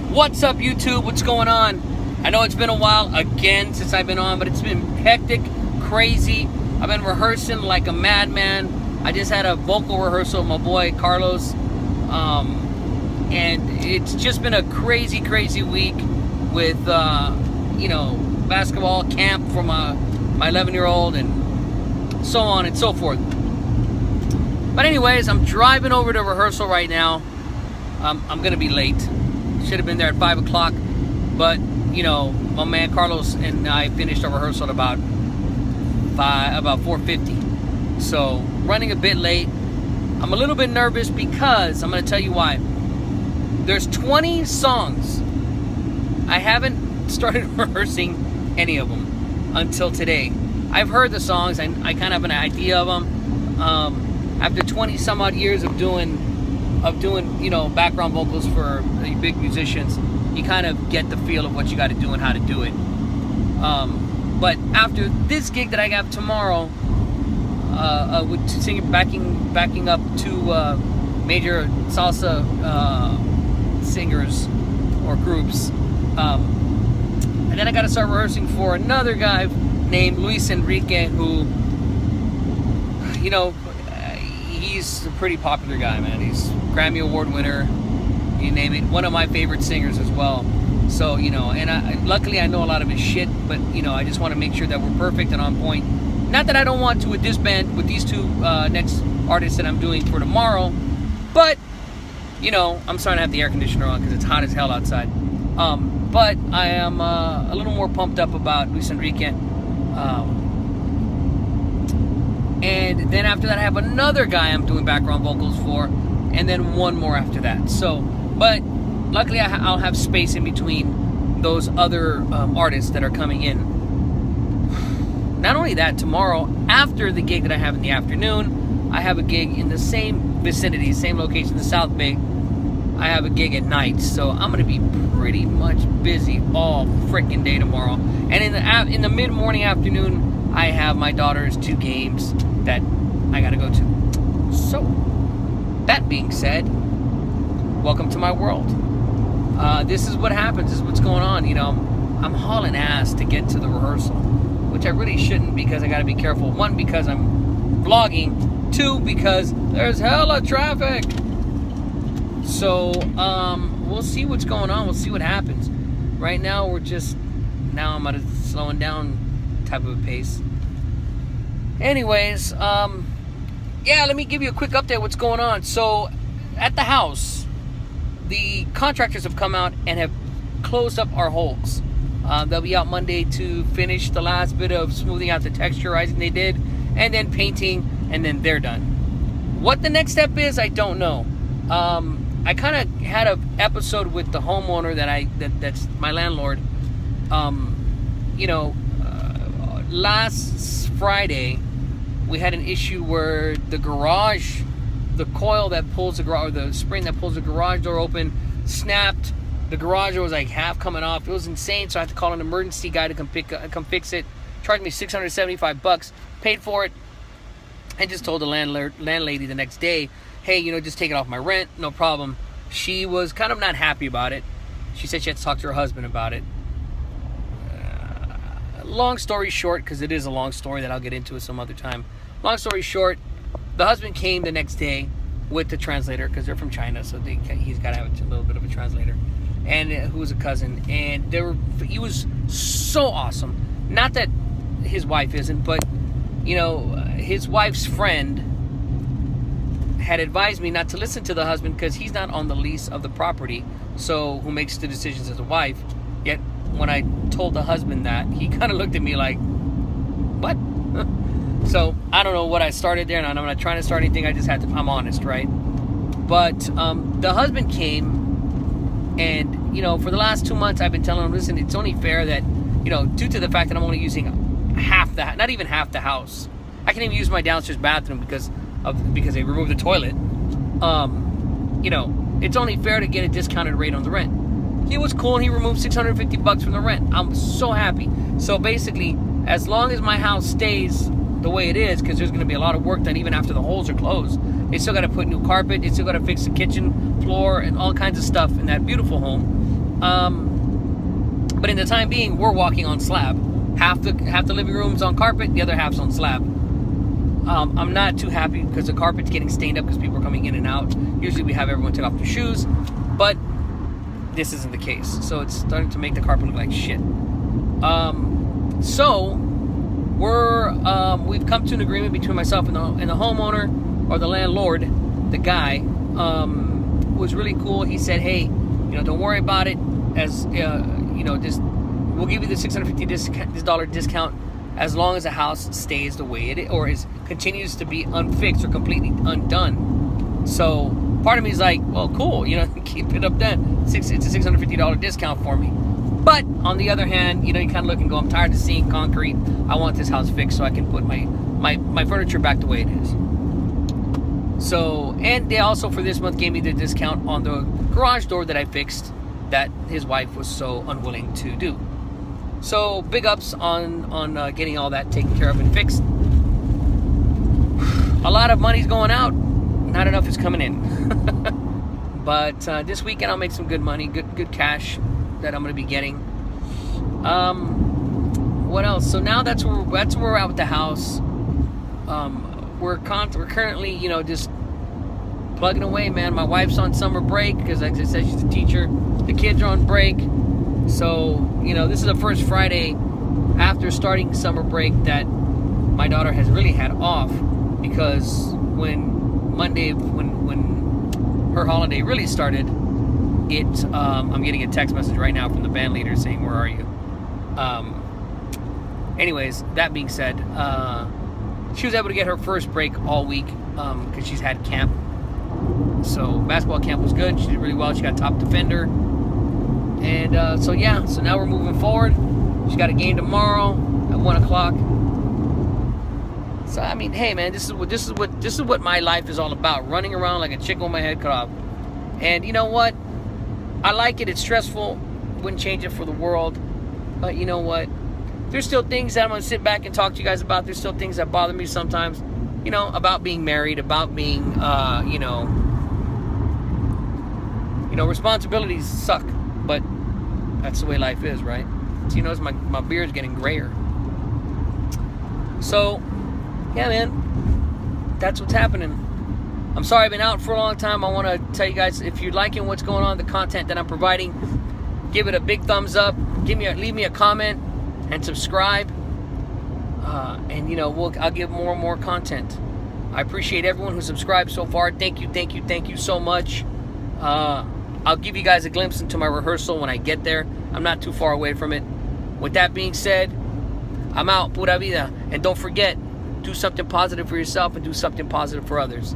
What's up, YouTube? What's going on? I know it's been a while again since I've been on, but it's been hectic, crazy. I've been rehearsing like a madman. I just had a vocal rehearsal with my boy Carlos, and it's just been a crazy week with basketball camp for my 11-year-old and so on and so forth. But anyways, I'm driving over to rehearsal right now. I'm gonna be late. Should have been there at 5 o'clock, but my man Carlos and I finished our rehearsal at about 4:50. So running a bit late. I'm a little bit nervous because I'm gonna tell you why. There's 20 songs. I haven't started rehearsing any of them until today. I've heard the songs. I kind of have an idea of them. After 20 some odd years of doing background vocals for big musicians, you kind of get the feel of what you got to do and how to do it. But after this gig that I have tomorrow, with singing, backing up two major salsa singers or groups, and then I got to start rehearsing for another guy named Luis Enrique, who, he's a pretty popular guy, man. He's Grammy Award winner, you name it. One of my favorite singers as well. So, and luckily I know a lot of his shit, but, I just want to make sure that we're perfect and on point. Not that I don't want to with this band, with these two next artists that I'm doing for tomorrow, but, I'm starting to have the air conditioner on because it's hot as hell outside. But I am a little more pumped up about Luis Enrique. And then after that, I have another guy I'm doing background vocals for, and then one more after that. So, but luckily I'll have space in between those other artists that are coming in. Not only that, tomorrow, after the gig that I have in the afternoon, I have a gig in the same vicinity, same location, the South Bay. I have a gig at night, so I'm going to be pretty much busy all freaking day tomorrow. And in the mid-morning afternoon, I have my daughter's 2 games that I gotta go to. So, that being said, welcome to my world. This is what happens, this is what's going on. I'm hauling ass to get to the rehearsal, which I really shouldn't because I gotta be careful. 1, because I'm vlogging. 2, because there's hella traffic. So, we'll see what's going on. We'll see what happens. Right now, I'm at a slowing down type of a pace. Anyways, let me give you a quick update what's going on. So, at the house, the contractors have come out and have closed up our holes. They'll be out Monday to finish the last bit of smoothing out the texturizing they did, and then painting, and then they're done. What the next step is, I don't know. I kind of had an episode with the homeowner that's my landlord. Last Friday, we had an issue where the coil that pulls the garage, or the spring that pulls the garage door open, snapped. The garage door was like half coming off. It was insane, so I had to call an emergency guy to come fix it. Charged me $675, paid for it, and just told the landlady the next day, hey, just take it off my rent, no problem. She was kind of not happy about it. She said she had to talk to her husband about it. Long story short, because it is a long story that I'll get into it some other time. Long story short, the husband came the next day with the translator, because they're from China, so he's got to have a little bit of a translator, and who was a cousin, and he was so awesome. Not that his wife isn't, but his wife's friend had advised me not to listen to the husband because he's not on the lease of the property, so who makes the decisions as a wife. Yet when I told the husband that, he kind of looked at me like, what? So I don't know what I started there, and I'm not trying to start anything. I'm honest, right? But the husband came, and for the last 2 months I've been telling him, listen, it's only fair that due to the fact that I'm only using not even half the house. I can't even use my downstairs bathroom because they removed the toilet. It's only fair to get a discounted rate on the rent. He was cool, and he removed $650 from the rent. I'm so happy. So basically, as long as my house stays the way it is, because there's going to be a lot of work done even after the holes are closed. They still got to put new carpet. They still got to fix the kitchen floor and all kinds of stuff in that beautiful home. But in the time being, we're walking on slab. Half the living room's on carpet, the other half's on slab. I'm not too happy because the carpet's getting stained up because people are coming in and out. Usually we have everyone take off their shoes, but this isn't the case. So it's starting to make the carpet look like shit. So we've come to an agreement between myself and the homeowner, or the landlord. The guy was really cool. He said, "Hey, don't worry about it. As just we'll give you the $650 discount as long as the house stays the way it is, or continues to be unfixed or completely undone." So part of me is like, well, cool, keep it up then. It's a $650 discount for me. But on the other hand, you kind of look and go, I'm tired of seeing concrete. I want this house fixed so I can put my furniture back the way it is. So, and they also for this month gave me the discount on the garage door that I fixed that his wife was so unwilling to do. So big ups on getting all that taken care of and fixed. A lot of money's going out, not enough is coming in. But this weekend I'll make some good money, good cash that I'm going to be getting. What else? So now that's where we're at with the house. We're currently, just plugging away, man. My wife's on summer break because, like I said, she's a teacher. The kids are on break. So, this is the first Friday after starting summer break that my daughter has really had off, because when her holiday really started, I'm getting a text message right now from the band leader saying, "Where are you?" Anyways, that being said, she was able to get her first break all week because she's had camp. So basketball camp was good. She did really well. She got top defender. And so now we're moving forward. She's got a game tomorrow at 1 o'clock. So I mean, hey man, this is what my life is all about. Running around like a chicken with my head cut off. And you know what? I like it. It's stressful. Wouldn't change it for the world. But you know what? There's still things that I'm going to sit back and talk to you guys about. There's still things that bother me sometimes. About being married, about being, responsibilities suck. But that's the way life is, right? So, as my beard's getting grayer. So, yeah, man. That's what's happening. I'm sorry I've been out for a long time. I want to tell you guys, if you're liking what's going on, the content that I'm providing, give it a big thumbs up. Leave me a comment and subscribe. And I'll give more and more content. I appreciate everyone who subscribed so far. Thank you so much. I'll give you guys a glimpse into my rehearsal when I get there. I'm not too far away from it. With that being said, I'm out. Pura vida. And don't forget, do something positive for yourself and do something positive for others.